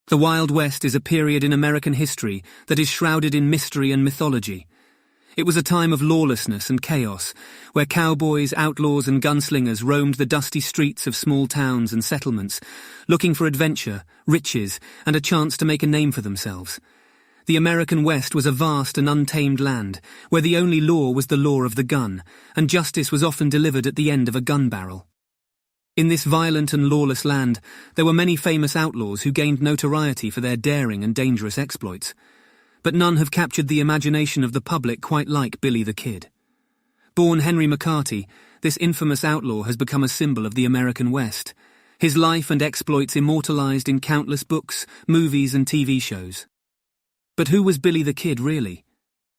The Wild West is a period in American history that is shrouded in mystery and mythology. It was a time of lawlessness and chaos, where cowboys, outlaws and gunslingers roamed the dusty streets of small towns and settlements, looking for adventure, riches, and a chance to make a name for themselves. The American West was a vast and untamed land, where the only law was the law of the gun, and justice was often delivered at the end of a gun barrel. In this violent and lawless land, there were many famous outlaws who gained notoriety for their daring and dangerous exploits. But none have captured the imagination of the public quite like Billy the Kid. Born Henry McCarty, this infamous outlaw has become a symbol of the American West, his life and exploits immortalized in countless books, movies and TV shows. But who was Billy the Kid really?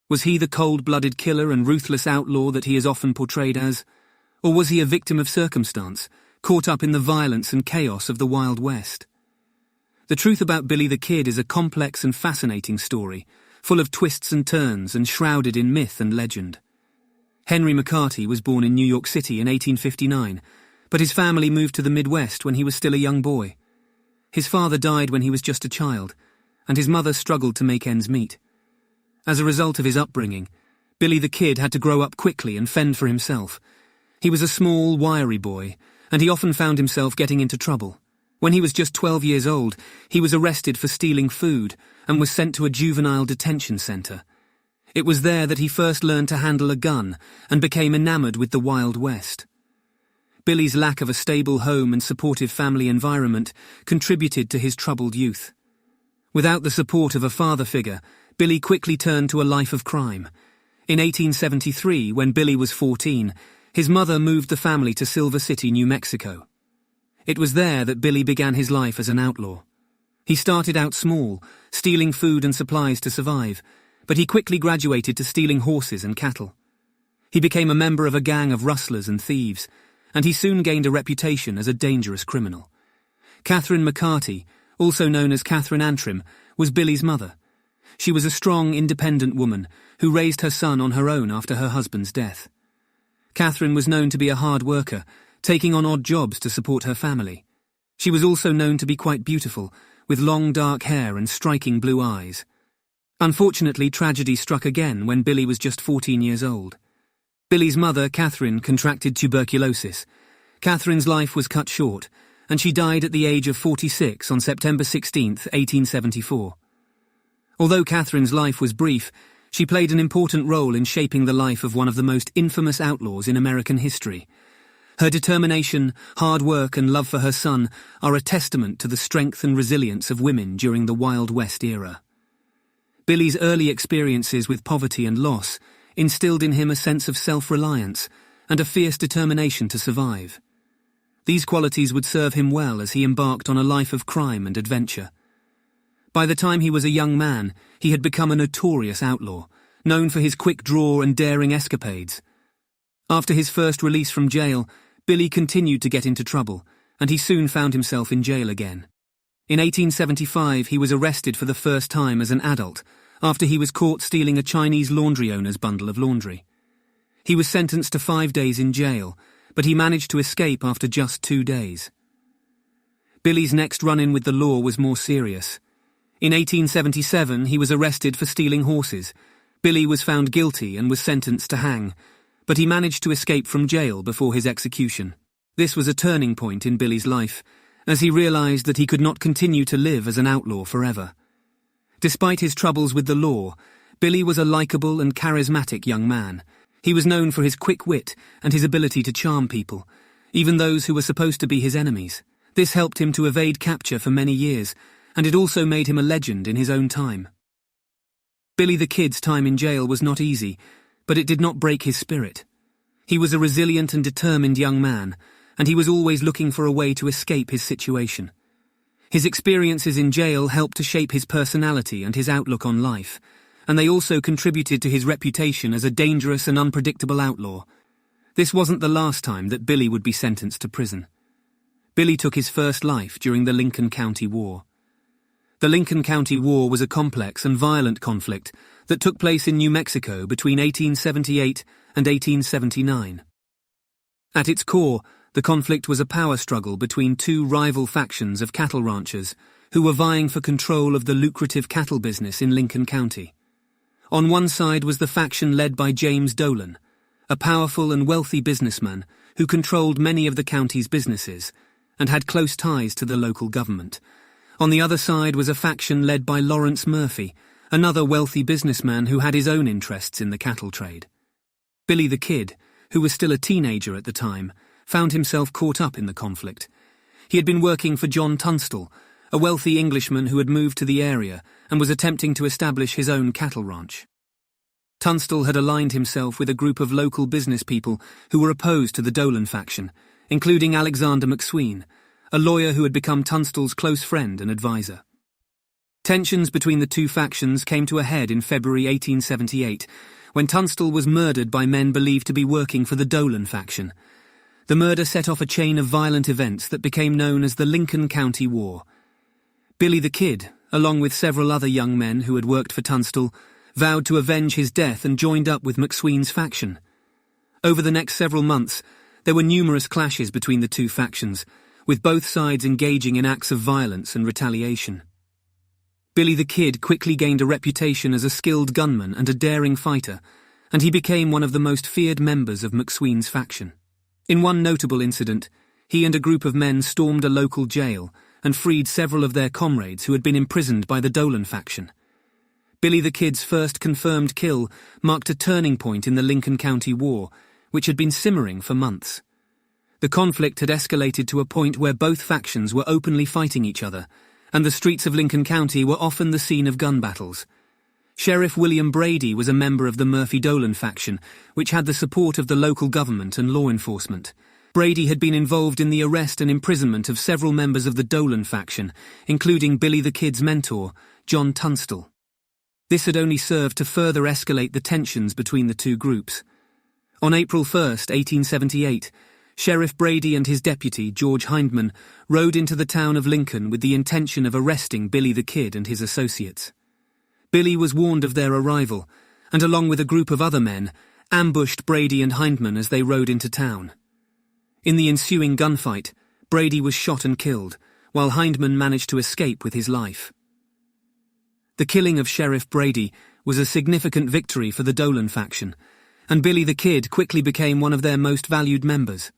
Was he the cold-blooded killer and ruthless outlaw that he is often portrayed as? Or was he a victim of circumstance, caught up in the violence and chaos of the Wild West? The truth about Billy the Kid is a complex and fascinating story, full of twists and turns and shrouded in myth and legend. Henry McCarty was born in New York City in 1859, but his family moved to the Midwest when he was still a young boy. His father died when he was just a child, and his mother struggled to make ends meet. As a result of his upbringing, Billy the Kid had to grow up quickly and fend for himself. He was a small, wiry boy, and he often found himself getting into trouble. When he was just 12 years old, he was arrested for stealing food and was sent to a juvenile detention center. It was there that he first learned to handle a gun and became enamored with the Wild West. Billy's lack of a stable home and supportive family environment contributed to his troubled youth. Without the support of a father figure, Billy quickly turned to a life of crime. In 1873, when Billy was 14, his mother moved the family to Silver City, New Mexico. It was there that Billy began his life as an outlaw. He started out small, stealing food and supplies to survive, but he quickly graduated to stealing horses and cattle. He became a member of a gang of rustlers and thieves, and he soon gained a reputation as a dangerous criminal. Catherine McCarty, also known as Catherine Antrim, was Billy's mother. She was a strong, independent woman who raised her son on her own after her husband's death. Catherine was known to be a hard worker, taking on odd jobs to support her family. She was also known to be quite beautiful, with long dark hair and striking blue eyes. Unfortunately, tragedy struck again when Billy was just 14 years old. Billy's mother, Catherine, contracted tuberculosis. Catherine's life was cut short, and she died at the age of 46 on September 16, 1874. Although Catherine's life was brief, she played an important role in shaping the life of one of the most infamous outlaws in American history. Her determination, hard work and love for her son are a testament to the strength and resilience of women during the Wild West era. Billy's early experiences with poverty and loss instilled in him a sense of self-reliance and a fierce determination to survive. These qualities would serve him well as he embarked on a life of crime and adventure. By the time he was a young man, he had become a notorious outlaw, known for his quick draw and daring escapades. After his first release from jail, Billy continued to get into trouble, and he soon found himself in jail again. In 1875, he was arrested for the first time as an adult, after he was caught stealing a Chinese laundry owner's bundle of laundry. He was sentenced to 5 days in jail, but he managed to escape after just 2 days. Billy's next run-in with the law was more serious. In 1877, he was arrested for stealing horses. Billy was found guilty and was sentenced to hang, but he managed to escape from jail before his execution. This was a turning point in Billy's life, as he realized that he could not continue to live as an outlaw forever. Despite his troubles with the law, Billy was a likable and charismatic young man. He was known for his quick wit and his ability to charm people, even those who were supposed to be his enemies. This helped him to evade capture for many years, and it also made him a legend in his own time. Billy the Kid's time in jail was not easy, but it did not break his spirit. He was a resilient and determined young man, and he was always looking for a way to escape his situation. His experiences in jail helped to shape his personality and his outlook on life, and they also contributed to his reputation as a dangerous and unpredictable outlaw. This wasn't the last time that Billy would be sentenced to prison. Billy took his first life during the Lincoln County War. The Lincoln County War was a complex and violent conflict that took place in New Mexico between 1878 and 1879. At its core, the conflict was a power struggle between two rival factions of cattle ranchers who were vying for control of the lucrative cattle business in Lincoln County. On one side was the faction led by James Dolan, a powerful and wealthy businessman who controlled many of the county's businesses and had close ties to the local government. On the other side was a faction led by Lawrence Murphy, another wealthy businessman who had his own interests in the cattle trade. Billy the Kid, who was still a teenager at the time, found himself caught up in the conflict. He had been working for John Tunstall, a wealthy Englishman who had moved to the area and was attempting to establish his own cattle ranch. Tunstall had aligned himself with a group of local business people who were opposed to the Dolan faction, including Alexander McSween, a lawyer who had become Tunstall's close friend and advisor. Tensions between the two factions came to a head in February 1878, when Tunstall was murdered by men believed to be working for the Dolan faction. The murder set off a chain of violent events that became known as the Lincoln County War. Billy the Kid, along with several other young men who had worked for Tunstall, vowed to avenge his death and joined up with McSween's faction. Over the next several months, there were numerous clashes between the two factions, with both sides engaging in acts of violence and retaliation. Billy the Kid quickly gained a reputation as a skilled gunman and a daring fighter, and he became one of the most feared members of McSween's faction. In one notable incident, he and a group of men stormed a local jail and freed several of their comrades who had been imprisoned by the Dolan faction. Billy the Kid's first confirmed kill marked a turning point in the Lincoln County War, which had been simmering for months. The conflict had escalated to a point where both factions were openly fighting each other, and the streets of Lincoln County were often the scene of gun battles. Sheriff William Brady was a member of the Murphy-Dolan faction, which had the support of the local government and law enforcement. Brady had been involved in the arrest and imprisonment of several members of the Dolan faction, including Billy the Kid's mentor, John Tunstall. This had only served to further escalate the tensions between the two groups. On April 1, 1878, Sheriff Brady and his deputy, George Hindman, rode into the town of Lincoln with the intention of arresting Billy the Kid and his associates. Billy was warned of their arrival, and along with a group of other men, ambushed Brady and Hindman as they rode into town. In the ensuing gunfight, Brady was shot and killed, while Hindman managed to escape with his life. The killing of Sheriff Brady was a significant victory for the Dolan faction, and Billy the Kid quickly became one of their most valued members.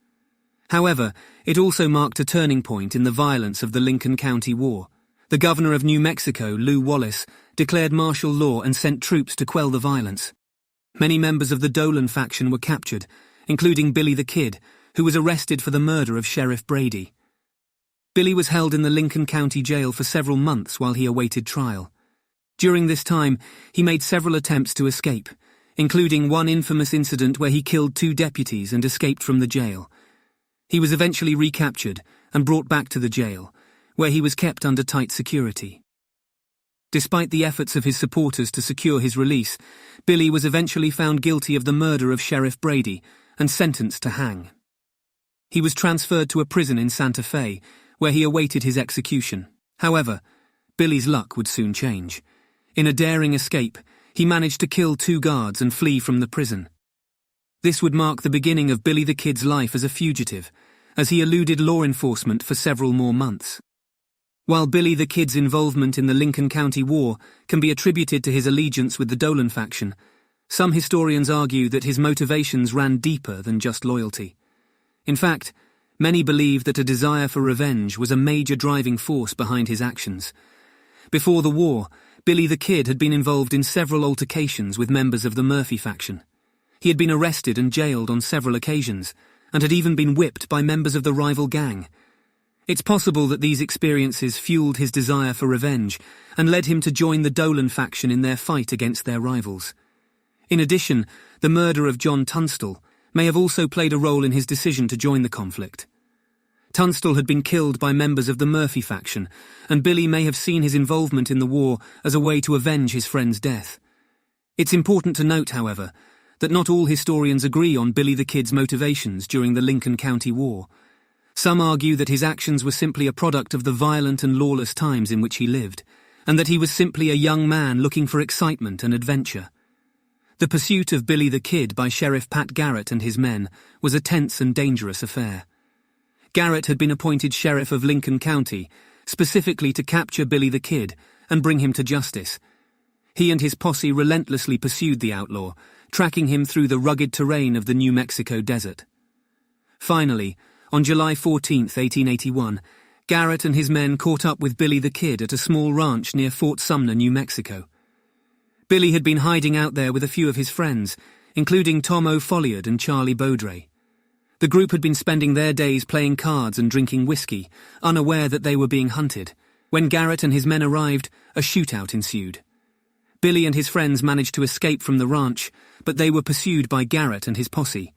However, it also marked a turning point in the violence of the Lincoln County War. The governor of New Mexico, Lew Wallace, declared martial law and sent troops to quell the violence. Many members of the Dolan faction were captured, including Billy the Kid, who was arrested for the murder of Sheriff Brady. Billy was held in the Lincoln County Jail for several months while he awaited trial. During this time, he made several attempts to escape, including one infamous incident where he killed 2 deputies and escaped from the jail. He was eventually recaptured and brought back to the jail, where he was kept under tight security. Despite the efforts of his supporters to secure his release, Billy was eventually found guilty of the murder of Sheriff Brady and sentenced to hang. He was transferred to a prison in Santa Fe, where he awaited his execution. However, Billy's luck would soon change. In a daring escape, he managed to kill 2 guards and flee from the prison. This would mark the beginning of Billy the Kid's life as a fugitive, as he eluded law enforcement for several more months. While Billy the Kid's involvement in the Lincoln County War can be attributed to his allegiance with the Dolan faction, some historians argue that his motivations ran deeper than just loyalty. In fact, many believe that a desire for revenge was a major driving force behind his actions. Before the war, Billy the Kid had been involved in several altercations with members of the Murphy faction. He had been arrested and jailed on several occasions, and had even been whipped by members of the rival gang. It's possible that these experiences fueled his desire for revenge and led him to join the Dolan faction in their fight against their rivals. In addition, the murder of John Tunstall may have also played a role in his decision to join the conflict. Tunstall had been killed by members of the Murphy faction, and Billy may have seen his involvement in the war as a way to avenge his friend's death. It's important to note, however, that not all historians agree on Billy the Kid's motivations during the Lincoln County War. Some argue that his actions were simply a product of the violent and lawless times in which he lived, and that he was simply a young man looking for excitement and adventure. The pursuit of Billy the Kid by Sheriff Pat Garrett and his men was a tense and dangerous affair. Garrett had been appointed sheriff of Lincoln County, specifically to capture Billy the Kid and bring him to justice. He and his posse relentlessly pursued the outlaw, tracking him through the rugged terrain of the New Mexico desert. Finally, on July 14, 1881, Garrett and his men caught up with Billy the Kid at a small ranch near Fort Sumner, New Mexico. Billy had been hiding out there with a few of his friends, including Tom O'Folliard and Charlie Beaudre. The group had been spending their days playing cards and drinking whiskey, unaware that they were being hunted. When Garrett and his men arrived, a shootout ensued. Billy and his friends managed to escape from the ranch, but they were pursued by Garrett and his posse.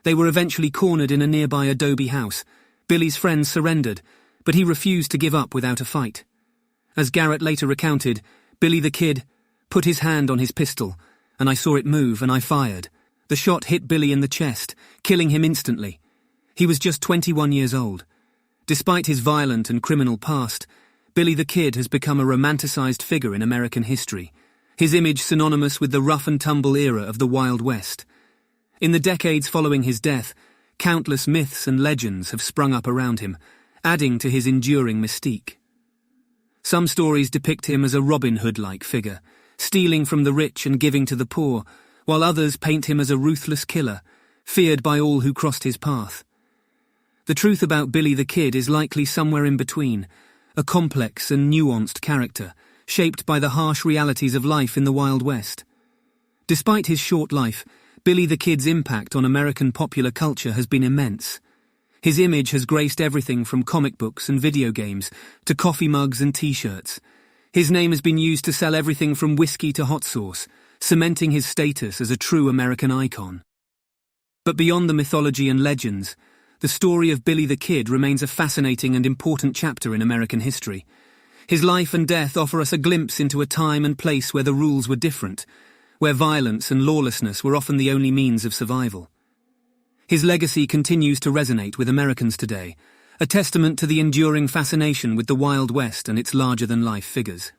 They were eventually cornered in a nearby adobe house. Billy's friends surrendered, but he refused to give up without a fight. As Garrett later recounted, Billy the Kid put his hand on his pistol, and I saw it move and I fired. The shot hit Billy in the chest, killing him instantly. He was just 21 years old. Despite his violent and criminal past, Billy the Kid has become a romanticized figure in American history, his image synonymous with the rough-and-tumble era of the Wild West. In the decades following his death, countless myths and legends have sprung up around him, adding to his enduring mystique. Some stories depict him as a Robin Hood-like figure, stealing from the rich and giving to the poor, while others paint him as a ruthless killer, feared by all who crossed his path. The truth about Billy the Kid is likely somewhere in between, a complex and nuanced character, shaped by the harsh realities of life in the Wild West. Despite his short life, Billy the Kid's impact on American popular culture has been immense. His image has graced everything from comic books and video games to coffee mugs and t-shirts. His name has been used to sell everything from whiskey to hot sauce, cementing his status as a true American icon. But beyond the mythology and legends, the story of Billy the Kid remains a fascinating and important chapter in American history. His life and death offer us a glimpse into a time and place where the rules were different, where violence and lawlessness were often the only means of survival. His legacy continues to resonate with Americans today, a testament to the enduring fascination with the Wild West and its larger-than-life figures.